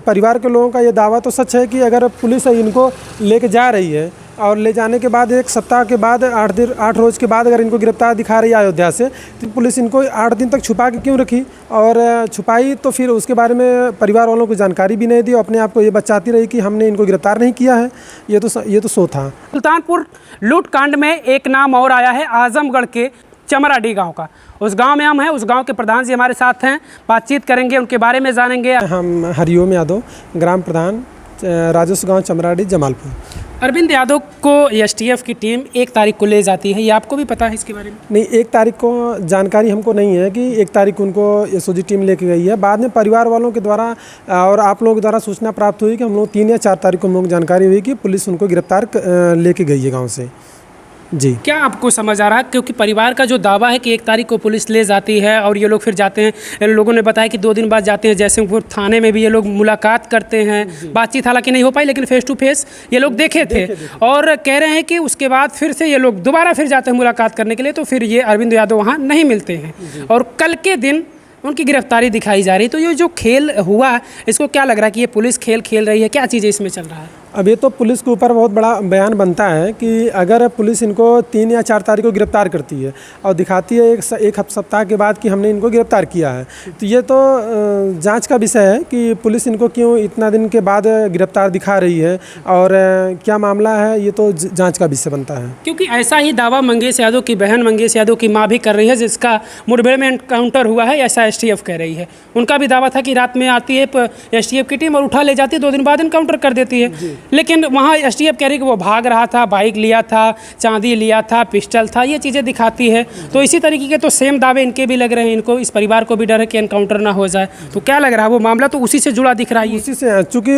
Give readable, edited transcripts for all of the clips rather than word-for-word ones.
परिवार के लोगों का ये दावा तो सच है कि अगर पुलिस इनको लेके जा रही है और ले जाने के बाद एक सप्ताह के बाद 8 रोज़ के बाद अगर इनको गिरफ्तार दिखा रही है अयोध्या से, तो पुलिस इनको 8 दिन तक छुपा के क्यों रखी, और छुपाई तो फिर उसके बारे में परिवार वालों को जानकारी भी नहीं दी, अपने आप को ये बचाती रही कि हमने इनको गिरफ्तार नहीं किया है। ये तो सो था। सुल्तानपुर लूट कांड में एक नाम और आया है, आजमगढ़ के चमराडीह गांव का। उस गांव में हम हैं, उस गांव के प्रधान जी हमारे साथ हैं, बातचीत करेंगे, उनके बारे में जानेंगे। हम हरिओम यादव, ग्राम प्रधान, राजस्व गांव चमराडीह, जमालपुर। अरविंद यादव को एसटीएफ की टीम 1 तारीख को ले जाती है, ये आपको भी पता है इसके बारे में? नहीं, 1 तारीख को जानकारी हमको नहीं है कि 1 तारीख को उनको एसओजी टीम लेके गई है। बाद में परिवार वालों के द्वारा और आप लोगों के द्वारा सूचना प्राप्त हुई कि हम लोग 3 या 4 तारीख को हम लोग जानकारी हुई कि पुलिस उनको गिरफ्तार लेके गई है गाँव से। जी, क्या आपको समझ आ रहा है, क्योंकि परिवार का जो दावा है कि 1 तारीख को पुलिस ले जाती है और ये लोग फिर जाते हैं, लोगों ने बताया कि 2 दिन बाद जाते हैं जयसिंहपुर थाने में भी ये लोग मुलाकात करते हैं, बातचीत हालांकि नहीं हो पाई लेकिन फेस टू फेस ये लोग देखे थे और कह रहे हैं कि उसके बाद फिर से ये लोग दोबारा फिर जाते हैं मुलाकात करने के लिए, तो फिर ये अरविंद यादव वहाँ नहीं मिलते हैं और कल के दिन उनकी गिरफ्तारी दिखाई जा रही। तो ये जो खेल हुआ, इसको क्या लग रहा है कि ये पुलिस खेल खेल रही है, क्या चीज़ें इसमें चल रहा है? अब ये तो पुलिस के ऊपर बहुत बड़ा बयान बनता है कि अगर पुलिस इनको 3 या 4 तारीख को गिरफ्तार करती है और दिखाती है एक सप्ताह के बाद कि हमने इनको गिरफ्तार किया है, तो ये तो जांच का विषय है कि पुलिस इनको क्यों इतना दिन के बाद गिरफ्तार दिखा रही है और क्या मामला है, ये तो जांच का विषय बनता है। क्योंकि ऐसा ही दावा मंगेश यादव की बहन मंगेश यादव की माँ भी कर रही है, जिसका मुठभेड़ में एनकाउंटर हुआ है, ऐसा एसटीएफ कह रही है। उनका भी दावा था कि रात में आती है एसटीएफ की टीम और उठा ले जाती है, 2 दिन बाद एनकाउंटर कर देती है, लेकिन वहाँ एसटीएफ कह रही कि वो भाग रहा था, बाइक लिया था, चांदी लिया था, पिस्टल था, ये चीज़ें दिखाती है। तो इसी तरीके के तो सेम दावे इनके भी लग रहे हैं, इनको इस परिवार को भी डर है कि एनकाउंटर ना हो जाए। तो क्या लग रहा है, वो मामला तो उसी से जुड़ा दिख रहा है? उसी से, चूँकि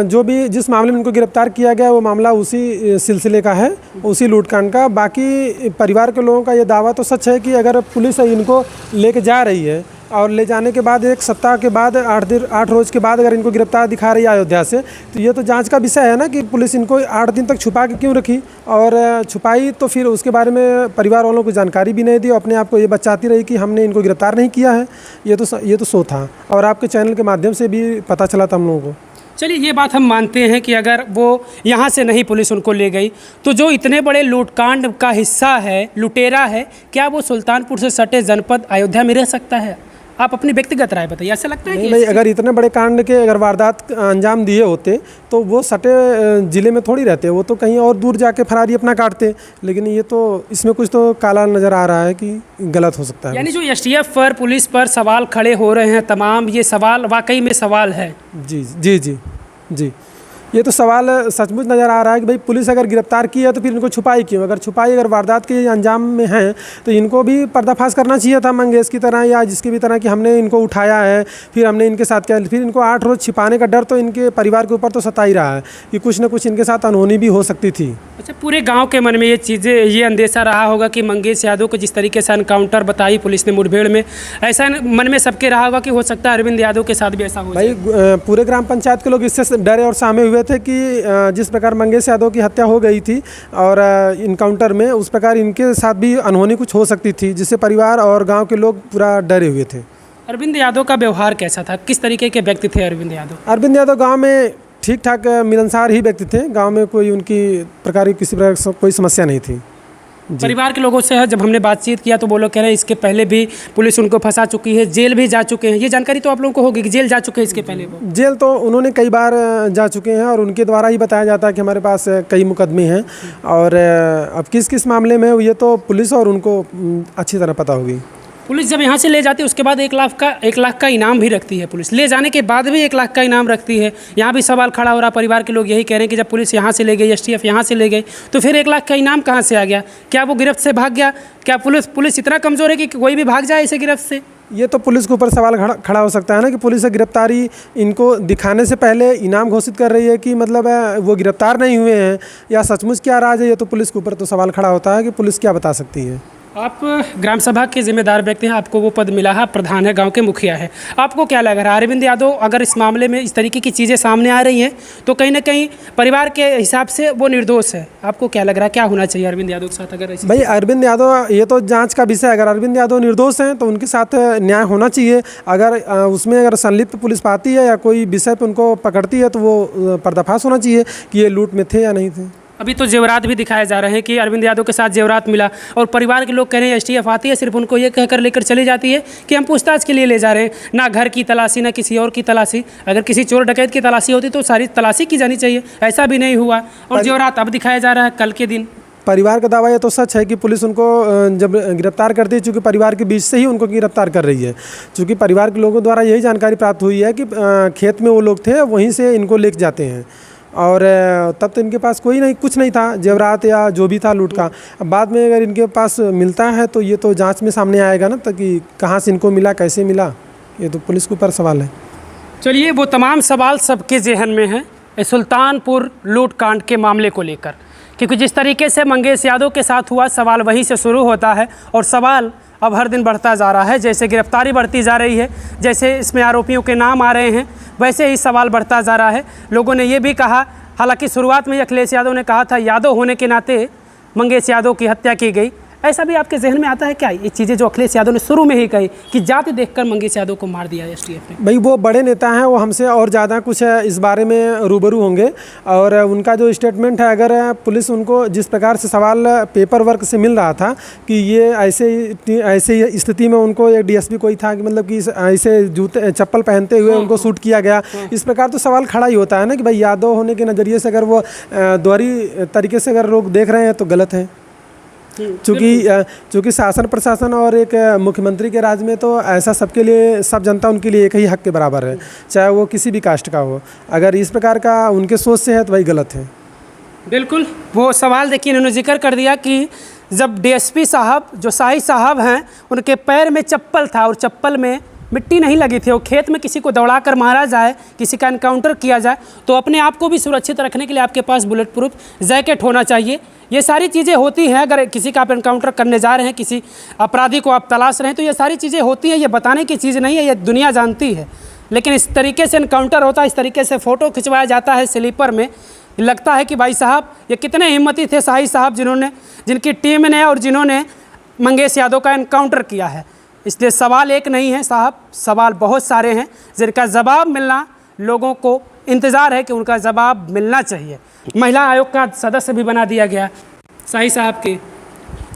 जो भी जिस मामले में इनको गिरफ्तार किया गया वो मामला उसी सिलसिले का है, उसी लूटकांड का। बाकी परिवार के लोगों का ये दावा तो सच है कि अगर पुलिस इनको लेके जा रही है और ले जाने के बाद एक सप्ताह के बाद 8 रोज़ के बाद अगर इनको गिरफ्तार दिखा रही है अयोध्या से, तो ये तो जांच का विषय है ना कि पुलिस इनको 8 दिन तक छुपा के क्यों रखी, और छुपाई तो फिर उसके बारे में परिवार वालों को जानकारी भी नहीं दी, अपने आप को ये बचाती रही कि हमने इनको गिरफ्तार नहीं किया है। ये तो सो था और आपके चैनल के माध्यम से भी पता चला था हम लोगों को। चलिए, ये बात हम मानते हैं कि अगर वो यहाँ से नहीं पुलिस उनको ले गई, तो जो इतने बड़े लूटकांड का हिस्सा है, लुटेरा है, क्या वो सुल्तानपुर से सटे जनपद अयोध्या में रह सकता है? आप अपनी व्यक्तिगत राय बताइए, ऐसा लगता है? नहीं, अगर इतने बड़े कांड के अगर वारदात अंजाम दिए होते तो वो सटे ज़िले में थोड़ी रहते, वो तो कहीं और दूर जाके फरारी अपना काटते। लेकिन ये तो इसमें कुछ तो काला नज़र आ रहा है कि गलत हो सकता है। यानी जो एसटीएफ पर, पुलिस पर सवाल खड़े हो रहे हैं तमाम, ये सवाल वाकई में सवाल है। जी जी जी जी, ये तो सवाल सचमुच नज़र आ रहा है कि भाई पुलिस अगर गिरफ्तार की है तो फिर इनको छुपाई क्यों? अगर छुपाई अगर वारदात के अंजाम में हैं तो इनको भी पर्दाफाश करना चाहिए था, मंगेश की तरह या जिसकी भी तरह कि हमने इनको उठाया है, फिर हमने इनके साथ किया। फिर इनको 8 रोज़ छिपाने का डर तो इनके परिवार के ऊपर तो सता ही रहा है कि कुछ न कुछ इनके साथ अनहोनी भी हो सकती थी। अच्छा, पूरे गांव के मन में ये चीज़ें, ये अंदेशा रहा होगा कि मंगेश यादव को जिस तरीके से एनकाउंटर बताई पुलिस ने मुठभेड़ में, ऐसा मन में सबके रहा होगा कि हो सकता है अरविंद यादव के साथ भी ऐसा हो जाए। भाई पूरे ग्राम पंचायत के लोग इससे डरे और सहमे हुए थे कि जिस प्रकार मंगेश यादव की हत्या हो गई थी और इनकाउंटर में, उस प्रकार इनके साथ भी अनहोनी कुछ हो सकती थी, जिससे परिवार और गांव के लोग पूरा डरे हुए थे। अरविंद यादव का व्यवहार कैसा था, किस तरीके के व्यक्ति थे अरविंद यादव? अरविंद यादव गांव में ठीक ठाक मिलनसार ही व्यक्ति थे, गांव में कोई उनकी प्रकार की किसी प्रकार कोई समस्या नहीं थी। परिवार के लोगों से जब हमने बातचीत किया तो वो लोग कह रहे हैं इसके पहले भी पुलिस उनको फंसा चुकी है, जेल भी जा चुके हैं। ये जानकारी तो आप लोगों को होगी कि जेल जा चुके हैं इसके पहले? वो जेल तो उन्होंने कई बार जा चुके हैं और उनके द्वारा ही बताया जाता है कि हमारे पास कई मुकदमे हैं, और अब किस किस मामले में ये तो पुलिस और उनको अच्छी तरह पता होगी। पुलिस जब यहाँ से ले जाती है उसके बाद 1 लाख का इनाम भी रखती है, पुलिस ले जाने के बाद भी 1 लाख का इनाम रखती है। यहाँ भी सवाल खड़ा हो रहा, परिवार के लोग यही कह रहे हैं कि जब पुलिस यहाँ से ले गई, एसटीएफ यहाँ से ले गई, तो फिर 1 लाख का इनाम कहाँ से आ गया? क्या वो गिरफ्त से भाग गया? क्या पुलिस इतना कमज़ोर है कि कोई भी भाग जाए इसे गिरफ्त से? ये तो पुलिस के ऊपर सवाल खड़ा हो सकता है ना कि पुलिस गिरफ्तारी इनको दिखाने से पहले इनाम घोषित कर रही है कि मतलब वो गिरफ्तार नहीं हुए हैं, या सचमुच क्या राज है? ये तो पुलिस के ऊपर तो सवाल खड़ा होता है कि पुलिस क्या बता सकती है। आप ग्राम सभा के जिम्मेदार व्यक्ति हैं, आपको वो पद मिला है, प्रधान है, गांव के मुखिया है। आपको क्या लग रहा है अरविंद यादव अगर इस मामले में इस तरीके की चीज़ें सामने आ रही हैं तो कहीं ना कहीं परिवार के हिसाब से वो निर्दोष है? आपको क्या लग रहा है क्या होना चाहिए अरविंद यादव के साथ? अगर ऐसी भाई अरविंद यादव, ये तो जांच का विषय है। अगर अरविंद यादव निर्दोष हैं तो उनके साथ न्याय होना चाहिए। अगर उसमें अगर संलिप्त पुलिस पाती है या कोई विषय पर उनको पकड़ती है तो वो पर्दाफाश होना चाहिए कि ये लूट में थे या नहीं थे। अभी तो जेवरात भी दिखाए जा रहे हैं कि अरविंद यादव के साथ जेवरात मिला और परिवार के लोग कह रहे हैं एसटीएफ आती है, सिर्फ उनको ये कहकर लेकर चली जाती है कि हम पूछताछ के लिए ले जा रहे हैं, ना घर की तलाशी ना किसी और की तलाशी। अगर किसी चोर डकैत की तलाशी होती तो सारी तलाशी की जानी चाहिए, ऐसा भी नहीं हुआ। और जेवरात अब दिखाया जा रहा है कल के दिन। परिवार का दावा ये तो सच है कि पुलिस उनको जब गिरफ्तार करती है, चूँकि परिवार के बीच से ही उनको गिरफ्तार कर रही है, चूँकि परिवार के लोगों द्वारा यही जानकारी प्राप्त हुई है कि खेत में वो लोग थे, वहीं से इनको लेके जाते हैं। और तब तो इनके पास कोई नहीं, कुछ नहीं था, जेवरात या जो भी था लूट का। अब बाद में अगर इनके पास मिलता है तो ये तो जांच में सामने आएगा ना, ताकि कहाँ से इनको मिला, कैसे मिला, ये तो पुलिस के ऊपर सवाल है। चलिए, वो तमाम सवाल सबके जहन में हैं इस सुल्तानपुर लूटकांड के मामले को लेकर, क्योंकि जिस तरीके से मंगेश यादव के साथ हुआ, सवाल वहीं से शुरू होता है और सवाल अब हर दिन बढ़ता जा रहा है। जैसे गिरफ्तारी बढ़ती जा रही है, जैसे इसमें आरोपियों के नाम आ रहे हैं, वैसे ही सवाल बढ़ता जा रहा है। लोगों ने ये भी कहा, हालांकि शुरुआत में अखिलेश यादव ने कहा था यादव होने के नाते मंगेश यादव की हत्या की गई। ऐसा भी आपके जहन में आता है क्या, ये चीज़ें जो अखिलेश यादव ने शुरू में ही कही कि जाति देखकर मंगेश यादव को मार दिया एसटीएफ ने? भाई वो बड़े नेता हैं, वो हमसे और ज़्यादा कुछ इस बारे में रूबरू होंगे। और उनका जो स्टेटमेंट है, अगर पुलिस उनको जिस प्रकार से सवाल पेपर वर्क से मिल रहा था कि ये ऐसे स्थिति में उनको एक डीएसपी कोई था कि मतलब कि ऐसे जूते चप्पल पहनते हुए उनको शूट किया गया, इस प्रकार तो सवाल खड़ा ही होता है ना कि भाई यादव होने के नज़रिए से अगर वो दोहरी तरीके से अगर लोग देख रहे हैं तो गलत है। चूँकि शासन प्रशासन और एक मुख्यमंत्री के राज में तो ऐसा सबके लिए, सब जनता उनके लिए एक ही हक के बराबर है, चाहे वो किसी भी कास्ट का हो। अगर इस प्रकार का उनके सोच से है तो वही गलत है। बिल्कुल, वो सवाल देखिए, इन्होंने जिक्र कर दिया कि जब डीएसपी साहब, जो शाही साहब हैं, उनके पैर में चप्पल था और चप्पल में मिट्टी नहीं लगी थी, और खेत में किसी को दौड़ा कर मारा जाए, किसी का एनकाउंटर किया जाए, तो अपने आप को भी सुरक्षित रखने के लिए आपके पास बुलेट प्रूफ जैकेट होना चाहिए। ये सारी चीज़ें होती हैं। अगर किसी का आप एनकाउंटर करने जा रहे हैं, किसी अपराधी को आप तलाश रहे हैं, तो ये सारी चीज़ें होती हैं। ये बताने की चीज़ नहीं है, ये दुनिया जानती है। लेकिन इस तरीके से एनकाउंटर होता है, इस तरीके से फ़ोटो खिंचवाया जाता है स्लीपर में, लगता है कि भाई साहब ये कितने हिम्मती थे शाही साहब, जिनकी टीम ने और जिन्होंने मंगेश यादव का एनकाउंटर किया है। इसलिए सवाल एक नहीं है साहब, सवाल बहुत सारे हैं जिनका जवाब मिलना लोगों को इंतज़ार है कि उनका जवाब मिलना चाहिए। महिला आयोग का सदस्य भी बना दिया गया शाही साहब के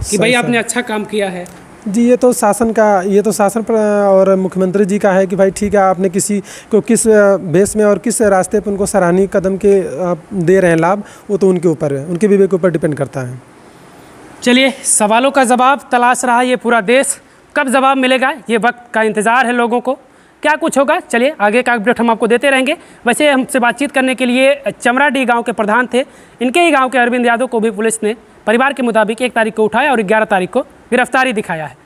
कि भाई आपने अच्छा काम किया है। जी, ये तो शासन पर और मुख्यमंत्री जी का है कि भाई ठीक है, आपने किसी को किस बेस में और किस रास्ते पर उनको सराहनीय कदम के आप दे रहे हैं लाभ, वो तो उनके ऊपर है, उनके विवेक के ऊपर डिपेंड करता है। चलिए, सवालों का जवाब तलाश रहा है ये पूरा देश, कब जवाब मिलेगा ये वक्त का इंतज़ार है लोगों को। क्या कुछ होगा, चलिए आगे का अपडेट हम आपको देते रहेंगे। वैसे हमसे बातचीत करने के लिए चमराडीह गांव के प्रधान थे, इनके ही गांव के अरविंद यादव को भी पुलिस ने परिवार के मुताबिक 1 तारीख को उठाया और 11 तारीख को गिरफ्तारी दिखाया है।